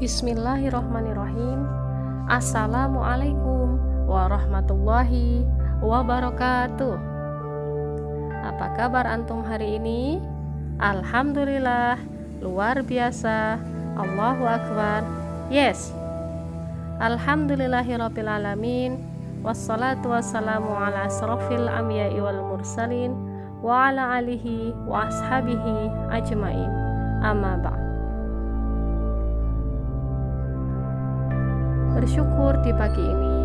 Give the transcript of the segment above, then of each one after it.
Bismillahirrahmanirrahim. Assalamualaikum warahmatullahi wabarakatuh. Apa kabar antum hari ini? Alhamdulillah, luar biasa. Allahu Akbar. Yes. Alhamdulillahirabbil alamin. Wassalatu wassalamu ala asrofil anbiya'i wal mursalin wa ala alihi wa ashabihi ajmain. Amma ba'd. Bersyukur di pagi ini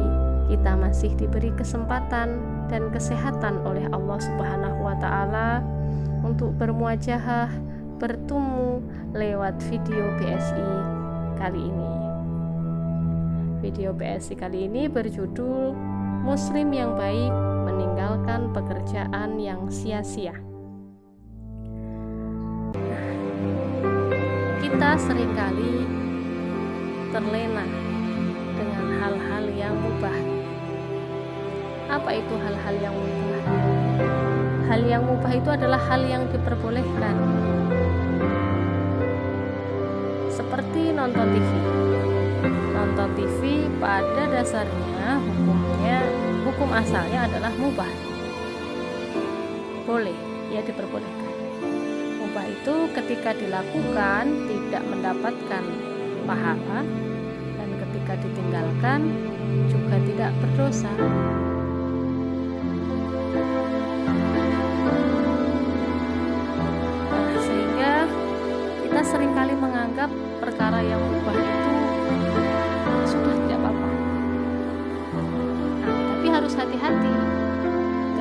kita masih diberi kesempatan dan kesehatan oleh Allah Subhanahu wa Ta'ala untuk bermuajahah, bertemu lewat video BSI kali ini. Video BSI kali ini berjudul Muslim yang baik meninggalkan pekerjaan yang sia-sia. Kita seringkali terlena dengan hal-hal yang mubah. Apa itu hal-hal yang mubah? Hal yang mubah itu adalah hal yang diperbolehkan, seperti nonton TV. Nonton TV pada dasarnya hukum asalnya adalah mubah, boleh, ya diperbolehkan. Mubah itu ketika dilakukan tidak mendapatkan pahala, dan ketika ditinggalkan juga tidak berdosa. Sehingga kita seringkali menganggap perkara yang mubah itu sudah tidak apa-apa. Tapi harus hati-hati.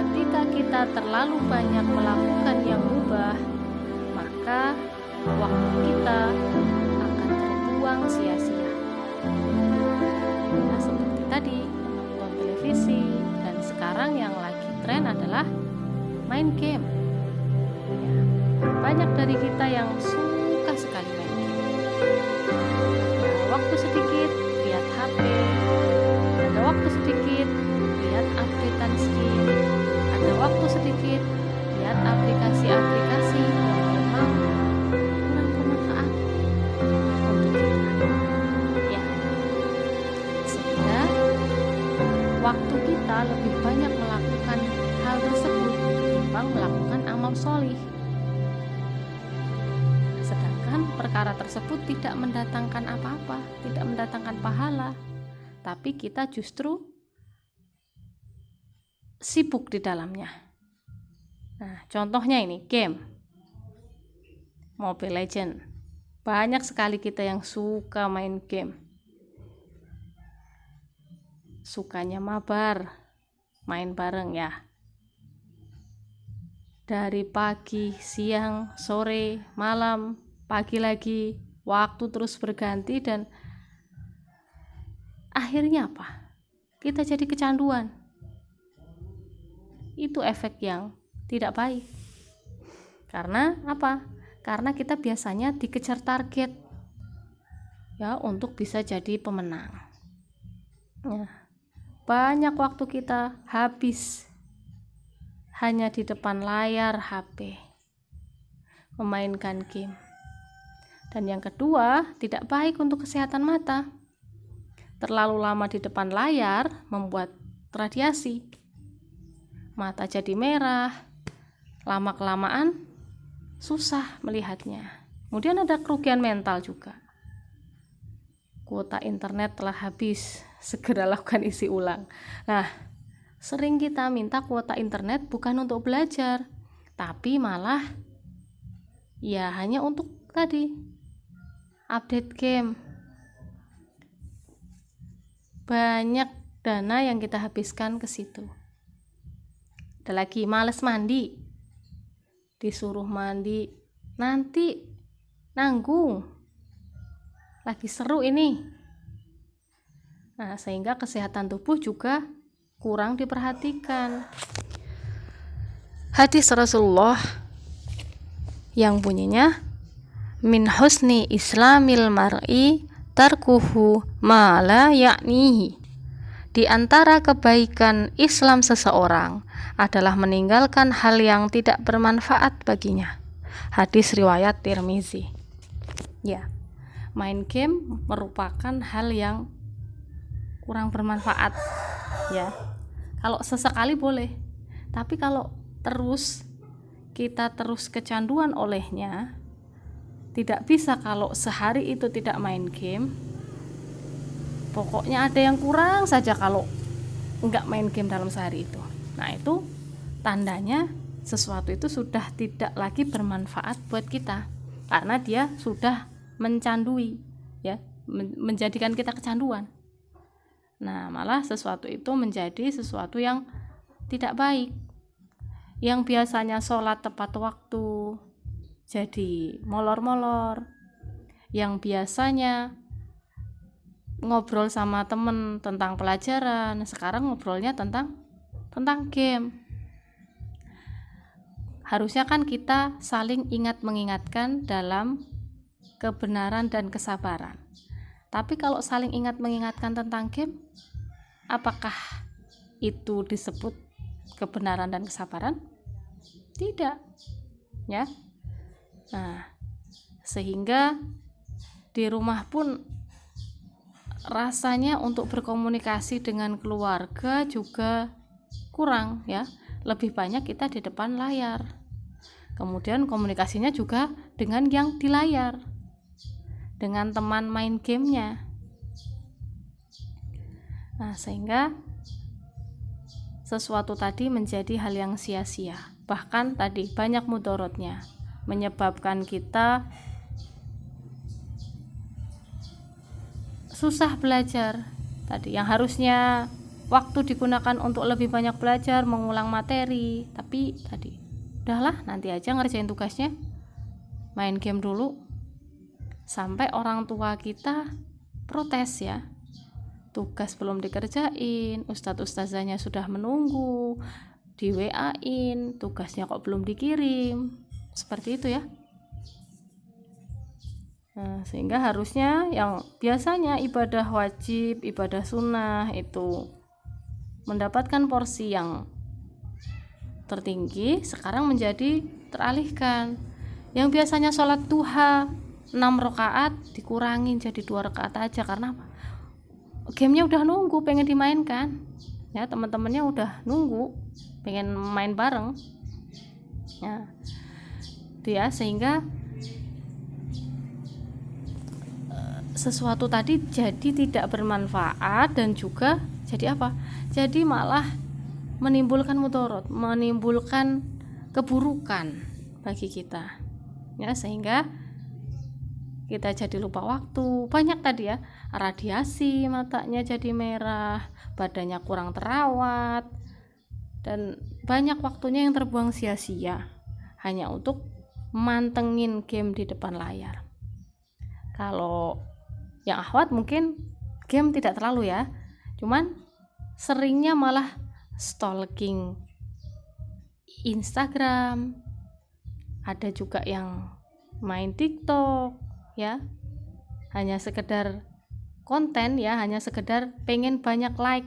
Ketika kita terlalu banyak melakukan yang mubah, maka waktu kita akan terbuang sia-sia. Nah, seperti tadi menonton televisi, dan sekarang yang lagi tren adalah main game. Ya, banyak dari kita yang suka sekali main game. Ya, waktu sedikit lihat HP, ada waktu sedikit lihat updatean skin, ada waktu sedikit lihat aplikasi-aplikasi yang memang kurang bermanfaat untuk kita. Ya, sehingga waktu kita lebih banyak melakukan hal tersebut ketimbang melakukan amal sholih. Sedangkan perkara tersebut tidak mendatangkan apa-apa, tidak mendatangkan pahala, tapi kita justru sibuk di dalamnya. Nah, contohnya ini game Mobile Legends. Banyak sekali kita yang suka main game. Sukanya mabar, main bareng ya. Dari pagi, siang, sore, malam, pagi lagi, waktu terus berganti, dan akhirnya apa? Kita jadi kecanduan. Itu efek yang tidak baik. Karena apa? Karena kita biasanya dikejar target ya untuk bisa jadi pemenang. Ya, banyak waktu kita habis hanya di depan layar HP, memainkan game. Dan yang kedua, tidak baik untuk kesehatan mata. Terlalu lama di depan layar membuat radiasi. Mata jadi merah, lama-kelamaan susah melihatnya. Kemudian ada kerugian mental juga. Kuota internet telah habis, segera lakukan isi ulang. Nah, sering kita minta kuota internet bukan untuk belajar, tapi malah ya hanya untuk tadi update game. Banyak dana yang kita habiskan ke situ. Ada lagi males mandi, disuruh mandi, nanti nanggung, lagi seru ini. Nah, sehingga kesehatan tubuh juga kurang diperhatikan. Hadis Rasulullah yang bunyinya, min husni islamil mar'i tarkuhu ma la ya'nihi. Di antara kebaikan Islam seseorang adalah meninggalkan hal yang tidak bermanfaat baginya. Hadis riwayat Tirmizi. Ya, main game merupakan hal yang kurang bermanfaat ya. Kalau sesekali boleh, tapi kalau kita terus kecanduan olehnya, tidak bisa kalau sehari itu tidak main game. Pokoknya ada yang kurang saja kalau enggak main game dalam sehari itu. Nah, itu tandanya sesuatu itu sudah tidak lagi bermanfaat buat kita, karena dia sudah mencandui ya, menjadikan kita kecanduan. Nah, malah sesuatu itu menjadi sesuatu yang tidak baik. Yang biasanya sholat tepat waktu jadi molor-molor. Yang biasanya ngobrol sama temen tentang pelajaran, sekarang ngobrolnya tentang game. Harusnya kan kita saling ingat mengingatkan dalam kebenaran dan kesabaran. Tapi kalau saling ingat mengingatkan tentang game, apakah itu disebut kebenaran dan kesabaran? Tidak, ya. Nah, sehingga di rumah pun rasanya untuk berkomunikasi dengan keluarga juga kurang ya. Lebih banyak kita di depan layar. Kemudian komunikasinya juga dengan yang di layar, dengan teman main gamenya. Nah, sehingga sesuatu tadi menjadi hal yang sia-sia. Bahkan tadi banyak mudorotnya, menyebabkan kita susah belajar. Tadi yang harusnya waktu digunakan untuk lebih banyak belajar, mengulang materi, tapi tadi udahlah, nanti aja ngerjain tugasnya, main game dulu. Sampai orang tua kita protes ya, tugas belum dikerjain, ustadz-ustazahnya sudah menunggu, di WA-in, tugasnya kok belum dikirim, seperti itu ya. Nah, sehingga harusnya yang biasanya ibadah wajib, ibadah sunnah itu mendapatkan porsi yang tertinggi, sekarang menjadi teralihkan. Yang biasanya sholat duha 6 rakaat dikurangin jadi 2 rakaat aja. Karena apa? Gamenya udah nunggu, pengen dimainkan ya, teman-temannya udah nunggu, pengen main bareng ya, dia sehingga sesuatu tadi jadi tidak bermanfaat dan juga jadi apa? Jadi malah menimbulkan mudorot, menimbulkan keburukan bagi kita ya, sehingga kita jadi lupa waktu. Banyak tadi ya, radiasi, matanya jadi merah, badannya kurang terawat, dan banyak waktunya yang terbuang sia-sia hanya untuk mantengin game di depan layar. Kalau yang akhwat mungkin game tidak terlalu ya, cuman seringnya malah stalking Instagram, ada juga yang main TikTok ya, hanya sekedar konten ya, hanya sekedar pengen banyak like,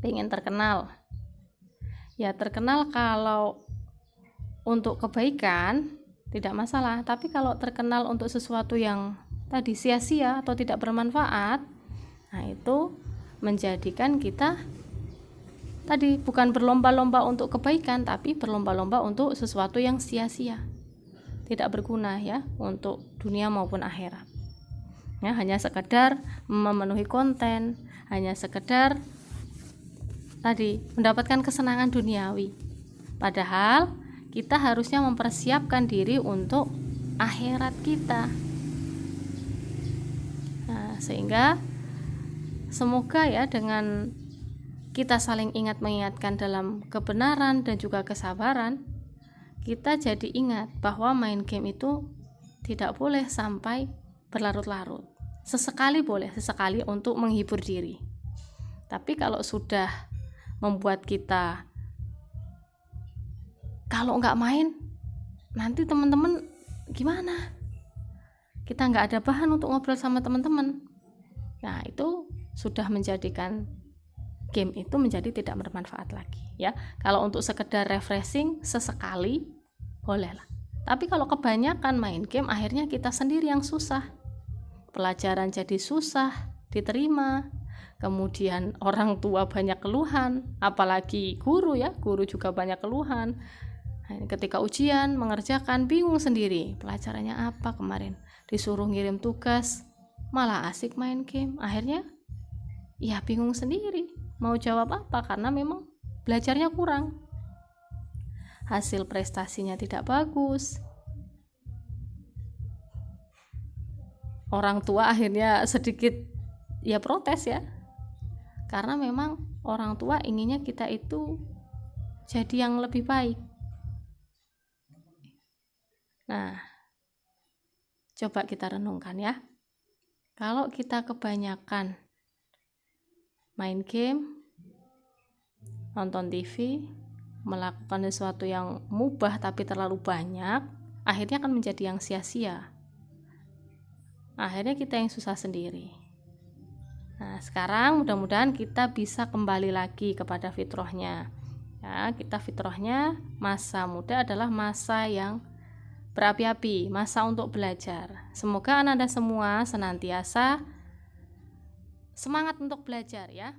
pengen terkenal ya. Terkenal kalau untuk kebaikan tidak masalah, tapi kalau terkenal untuk sesuatu yang tadi sia-sia atau tidak bermanfaat, nah itu menjadikan kita tadi bukan berlomba-lomba untuk kebaikan, tapi berlomba-lomba untuk sesuatu yang sia-sia, tidak berguna ya untuk dunia maupun akhirat ya, hanya sekedar memenuhi konten, hanya sekedar tadi mendapatkan kesenangan duniawi. Padahal kita harusnya mempersiapkan diri untuk akhirat kita. Nah, sehingga semoga ya dengan kita saling ingat mengingatkan dalam kebenaran dan juga kesabaran, kita jadi ingat bahwa main game itu tidak boleh sampai berlarut-larut. Sesekali boleh, sesekali untuk menghibur diri. Tapi kalau sudah membuat kita, kalau nggak main nanti teman-teman gimana? Kita nggak ada bahan untuk ngobrol sama teman-teman. Nah, itu sudah menjadikan game itu menjadi tidak bermanfaat lagi ya. Kalau untuk sekedar refreshing sesekali bolehlah. Tapi kalau kebanyakan main game, akhirnya kita sendiri yang susah. pelajaran jadi susah diterima, kemudian orang tua banyak keluhan, apalagi guru ya, guru juga banyak keluhan. Ketika ujian mengerjakan bingung sendiri, pelajarannya apa kemarin, disuruh ngirim tugas malah asik main game, akhirnya ya bingung sendiri mau jawab apa karena memang belajarnya kurang, hasil prestasinya tidak bagus. Orang tua akhirnya sedikit ya protes ya, karena memang orang tua inginnya kita itu jadi yang lebih baik. Nah, coba kita renungkan ya, kalau kita kebanyakan main game, nonton TV, melakukan sesuatu yang mubah tapi terlalu banyak, akhirnya akan menjadi yang sia-sia. Akhirnya kita yang susah sendiri. Nah, sekarang mudah-mudahan kita bisa kembali lagi kepada fitrahnya. Ya, kita fitrahnya masa muda adalah masa yang berapi-api, masa untuk belajar. Semoga Anda semua senantiasa semangat untuk belajar ya.